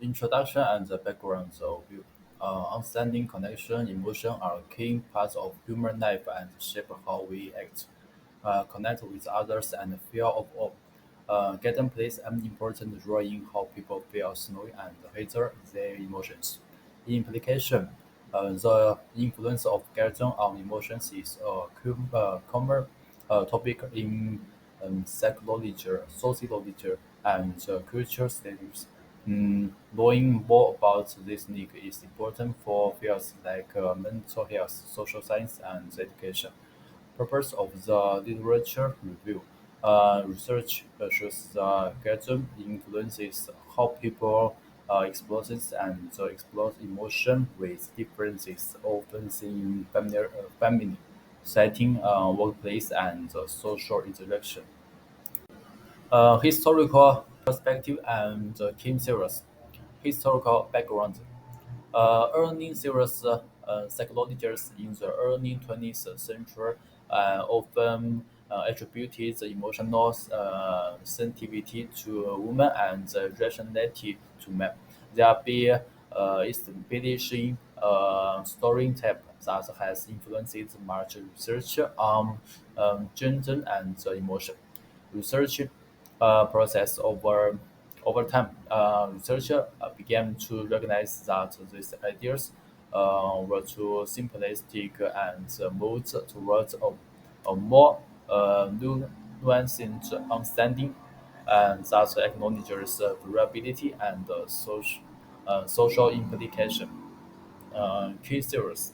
Introduction and the background overview. Understanding connection, emotion are key parts of human life and shape how we act, connect with others, and feel of. Getting plays an important role in how people feel slowly and later their emotions. Implication. The influence of Gathering on emotions is a common topic in psychology, sociology, and cultural studies. Knowing more about this need is important for fields like mental health, social science, and education. Purpose of the literature review. Research shows the gathering influences how people experience and explore emotion with differences often seen in family setting, workplace, and social interaction. Historical perspective and key series. Historical background. Earning serious psychologists in the early 20th century often attributed the emotional sensitivity to women and the rationality to men. There be establishing stereotype that has influenced much research on gender and emotion. Research process over time, researchers began to recognize that these ideas were too simplistic and moved towards a more nuanced understanding and that acknowledges variability and social implication. Key theories.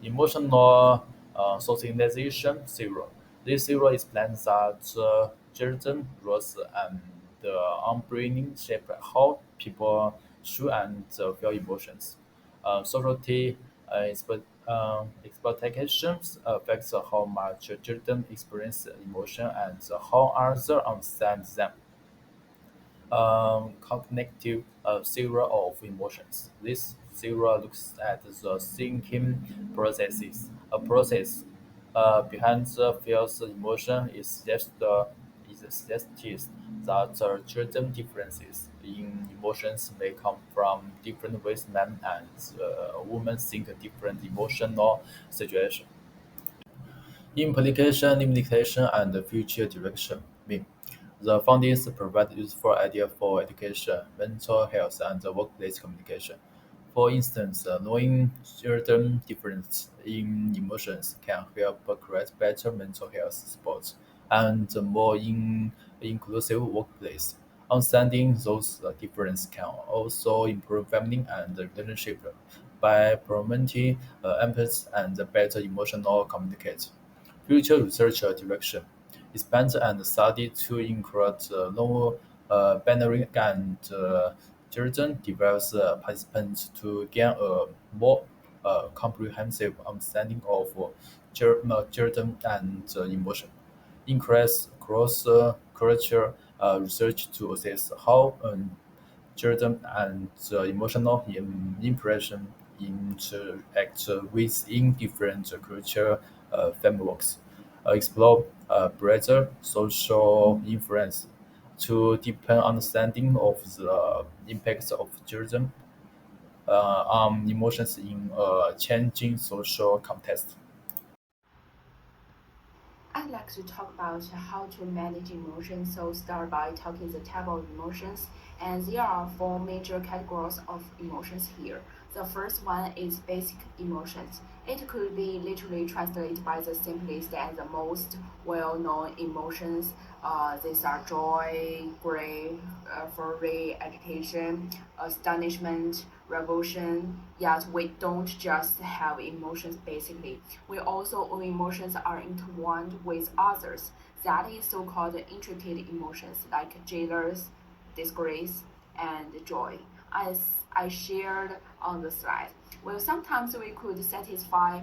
Emotional socialization zero. This zero explains that certain rules and upbringing shape how people should and feel emotions. Society expectations affects how much children experience emotion and how others understand them. Cognitive theory of emotions. This theory looks at the thinking processes. A process behind the feels emotion is suggests that certain differences in emotions may come from different ways men and women think different emotional situations. Implication, limitation, and future direction. Mean. The findings provide useful idea for education, mental health, and workplace communication. For instance, knowing certain differences in emotions can help create better mental health support and a more inclusive workplace. Understanding those differences can also improve family and relationship by promoting empathy and better emotional communication. Future research direction: expand and study to include non-binary and children develops participants to gain a more comprehensive understanding of children and emotion. Increase cross-cultural research to assess how children and emotional impression interact within different cultural frameworks. Explore broader social influence to deepen understanding of the impacts of children on emotions in a changing social context. I'd like to talk about how to manage emotions. So start by talking the type of emotions. And there are four major categories of emotions here. The first one is basic emotions. It could be literally translated by the simplest and the most well-known emotions. These are joy, grief, fury, agitation, astonishment, revulsion. Yet we don't just have emotions basically. We also our emotions are intertwined with others. That is so-called intricate emotions like jealous, disgrace, and joy. As I shared on the slide. Well, sometimes we could satisfy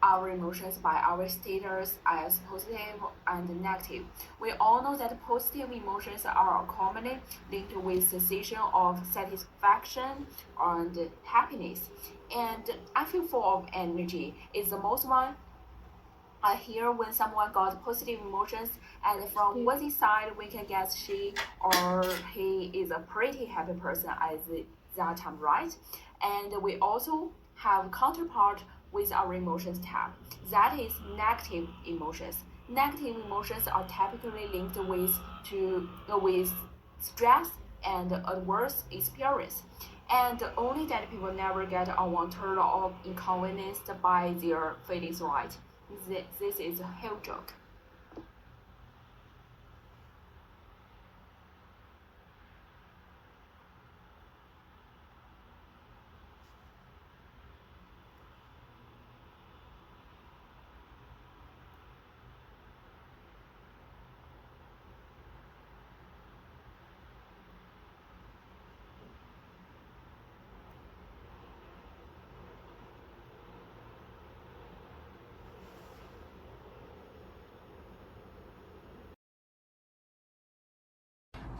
our emotions by our status as positive and negative. We all know that positive emotions are commonly linked with sensation of satisfaction and happiness. And I feel full of energy is the most one I hear when someone got positive emotions, And from Wendy's side, we can guess she or he is a pretty happy person at that time, right? And we also have counterpart with our emotions tab. That is negative emotions. Negative emotions are typically linked with stress and adverse experience. And only that people never get unwanted or inconvenienced by their feelings, right? This is a hell joke.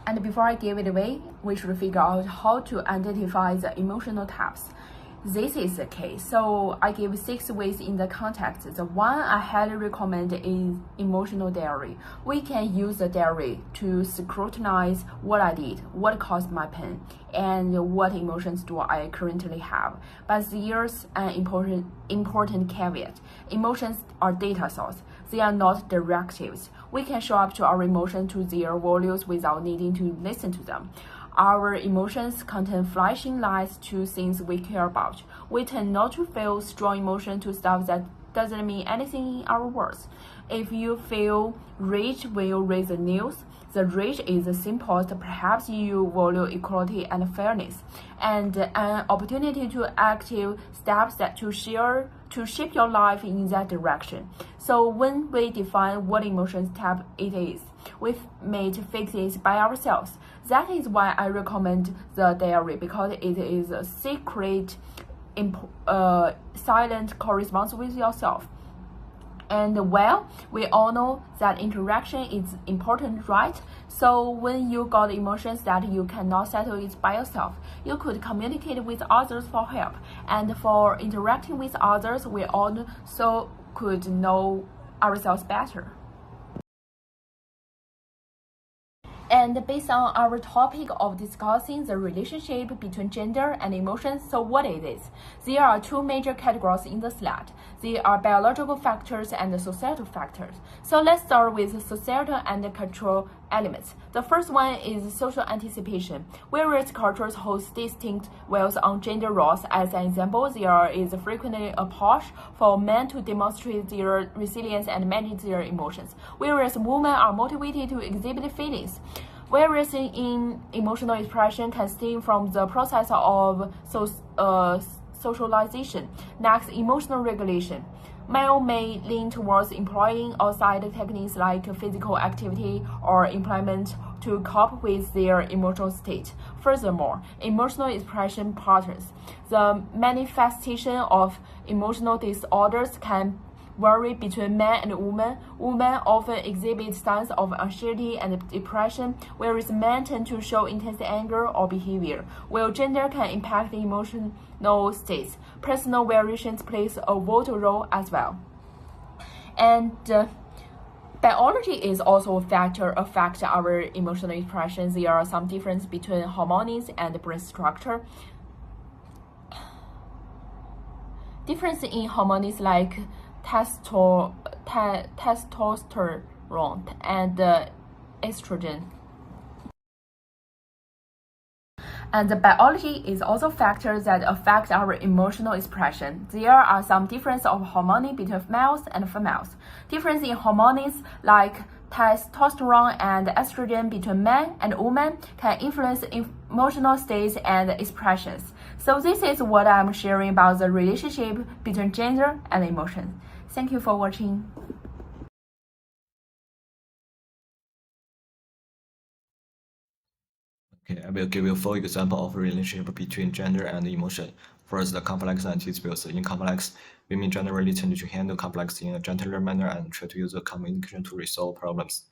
And before I give it away, we should figure out how to identify the emotional types. This is the case. So I give 6 ways in the context. The one I highly recommend is emotional diary. We can use the diary to scrutinize what I did, what caused my pain, and what emotions do I currently have. But there's an important caveat. Emotions are data source. They are not directives. We can show up to our emotions to their values without needing to listen to them. Our emotions contain flashing lights to things we care about. We tend not to feel strong emotion to stuff that doesn't mean anything in our words. If you feel rage when you read the news, the rage is the simplest. Perhaps you value equality and fairness, and an opportunity to active steps that to shape your life in that direction. So when we define what emotions type it is, we may fix it by ourselves. That is why I recommend the diary, because it is a secret, silent correspondence with yourself. And well, we all know that interaction is important, right? So when you got emotions that you cannot settle it by yourself, you could communicate with others for help. And for interacting with others, we also could know ourselves better. And based on our topic of discussing the relationship between gender and emotions, so what is it? There are 2 major categories in the slide. They are biological factors and societal factors. So let's start with societal and cultural elements. The first one is social anticipation. Various cultures hold distinct views on gender roles. As an example, there is frequently a push for men to demonstrate their resilience and manage their emotions, whereas women are motivated to exhibit feelings. Whereas in emotional expression can stem from the process of socialization. Next, emotional regulation. Male may lean towards employing outside techniques like physical activity or employment to cope with their emotional state. Furthermore, emotional expression patterns. The manifestation of emotional disorders can vary between men and women. Women often exhibit signs of anxiety and depression, whereas men tend to show intense anger or behavior. While gender can impact the emotional states, personal variations plays a vital role as well. And biology is also a factor affect our emotional expressions. There are some differences between hormones and brain structure. Difference in hormones like testosterone and estrogen. And the biology is also factors that affect our emotional expression. There are some differences of hormone between males and females. Difference in hormones like testosterone and estrogen between men and women can influence emotional states and expressions. So this is what I'm sharing about the relationship between gender and emotion. Thank you for watching. Okay, I will give you 4 examples of relationship between gender and emotion. First, the complex and disputes. In complex, women generally tend to handle conflicts in a gentler manner and try to use communication to resolve problems,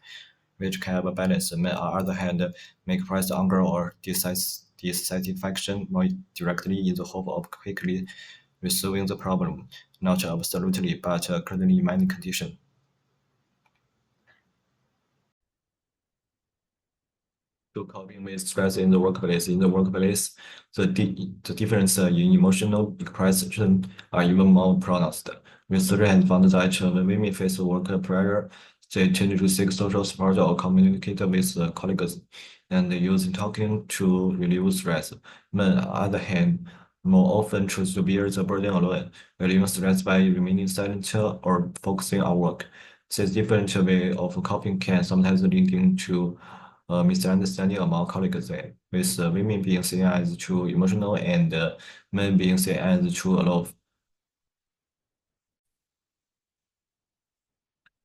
which can have a balance. Men, on the other hand, may express anger or dissatisfaction more directly in the hope of quickly resolving the problem, not absolutely, but currently in many conditions. to coping with stress in the workplace. In the workplace, the difference in emotional expression are even more pronounced. Research has found that when women face work pressure, they tend to seek social support or communicate with colleagues and use talking to relieve stress. Men, on the other hand, more often choose to bear the burden alone, relieving stress by remaining silent or focusing on work. This different way of coping can sometimes lead to misunderstanding among colleagues there, with women being seen as too emotional and men being seen as too aloof.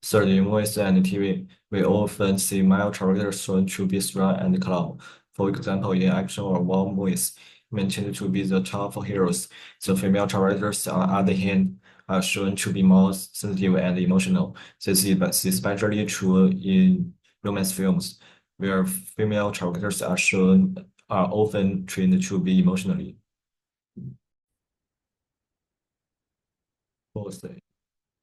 Third, in movies and TV, we often see male characters shown to be strong and calm. For example, in action or war movies, men tend to be the tough heroes. The female characters, on the other hand, are shown to be more sensitive and emotional. This is especially true in romance films, where female characters are often trained to be emotionally. Fourth,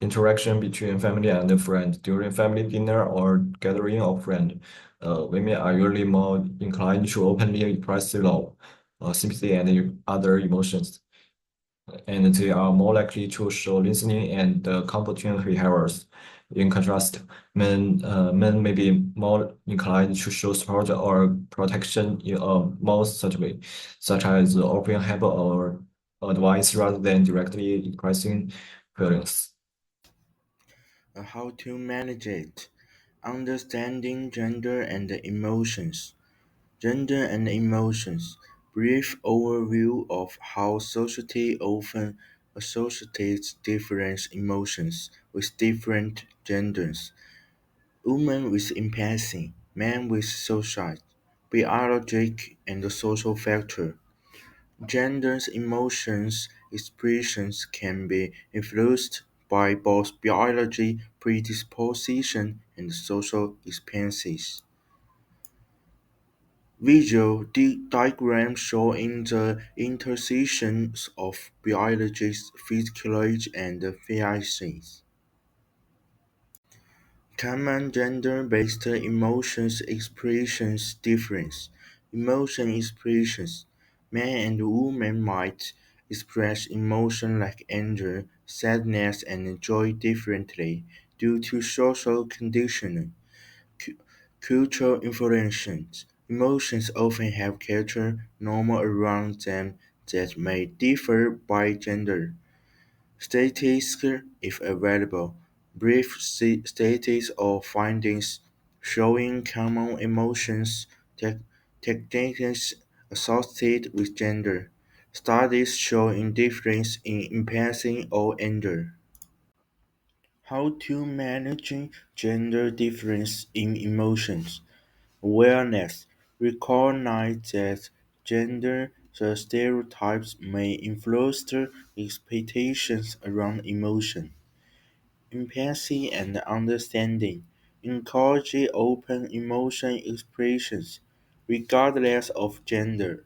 interaction between family and friend. During family dinner or gathering of friends, women are usually more inclined to openly express love, sympathy, and other emotions, and they are more likely to show listening and comforting behaviors. In contrast, men may be more inclined to show support or protection in a more subtle way, such as offering help or advice rather than directly expressing feelings. How to manage it. Understanding gender and emotions. Gender and emotions. Brief overview of how society often associates different emotions with different genders. Women with empathy, men with social, biologic and social factor. Gender's emotions expressions can be influenced by both biology, predisposition, and social experiences. Visual diagrams showing the intersections of biology, physiology, and physics. Common gender-based emotions expressions difference. Emotion expressions. Men and women might express emotion like anger, sadness, and joy differently due to social conditioning. Cu- Cultural influences. Emotions often have cultural norms around them that may differ by gender. Statistics, if available, brief statistics or findings showing common emotions, techniques associated with gender. Studies showing difference in empathy or anger. How to manage gender difference in emotions. Awareness. Recognize that gender stereotypes may influence the expectations around emotion. Empathy and understanding. Encourage open emotion expressions, regardless of gender.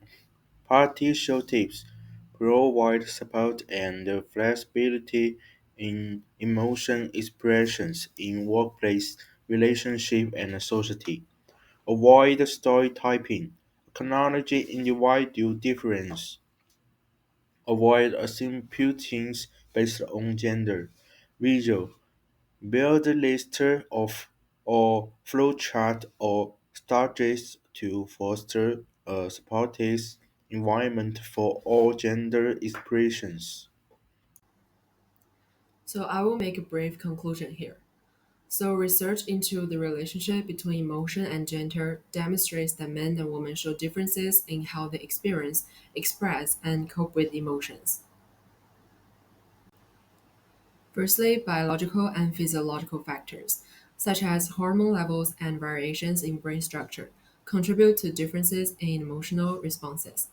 Practical tips. Provide support and flexibility in emotion expressions in workplace, relationship, and society. Avoid stereotyping. Acknowledge individual difference. Avoid assuming based on gender. Visual. Build a list of or flowchart or strategies to foster a supportive environment for all gender expressions. So I will make a brief conclusion here. So research into the relationship between emotion and gender demonstrates that men and women show differences in how they experience, express, and cope with emotions. Firstly, biological and physiological factors, such as hormone levels and variations in brain structure, contribute to differences in emotional responses.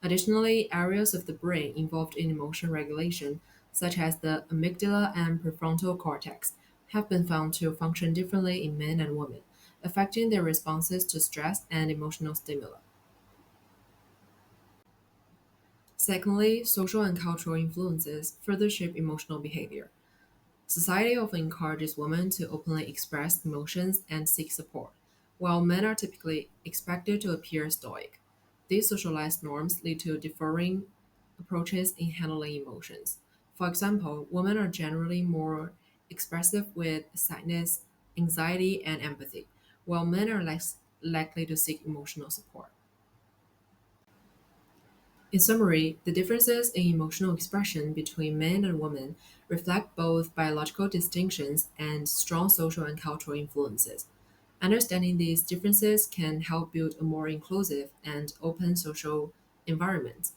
Additionally, areas of the brain involved in emotion regulation, such as the amygdala and prefrontal cortex, have been found to function differently in men and women, affecting their responses to stress and emotional stimuli. Secondly, social and cultural influences further shape emotional behavior. Society often encourages women to openly express emotions and seek support, while men are typically expected to appear stoic. These socialized norms lead to differing approaches in handling emotions. For example, women are generally more expressive with sadness, anxiety, and empathy, while men are less likely to seek emotional support. In summary, the differences in emotional expression between men and women reflect both biological distinctions and strong social and cultural influences. Understanding these differences can help build a more inclusive and open social environment.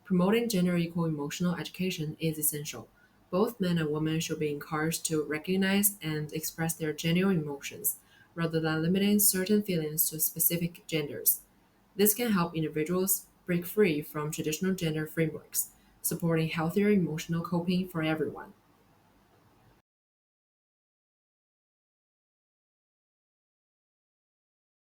Promoting gender equal emotional education is essential. Both men and women should be encouraged to recognize and express their genuine emotions, rather than limiting certain feelings to specific genders. This can help individuals break free from traditional gender frameworks, supporting healthier emotional coping for everyone.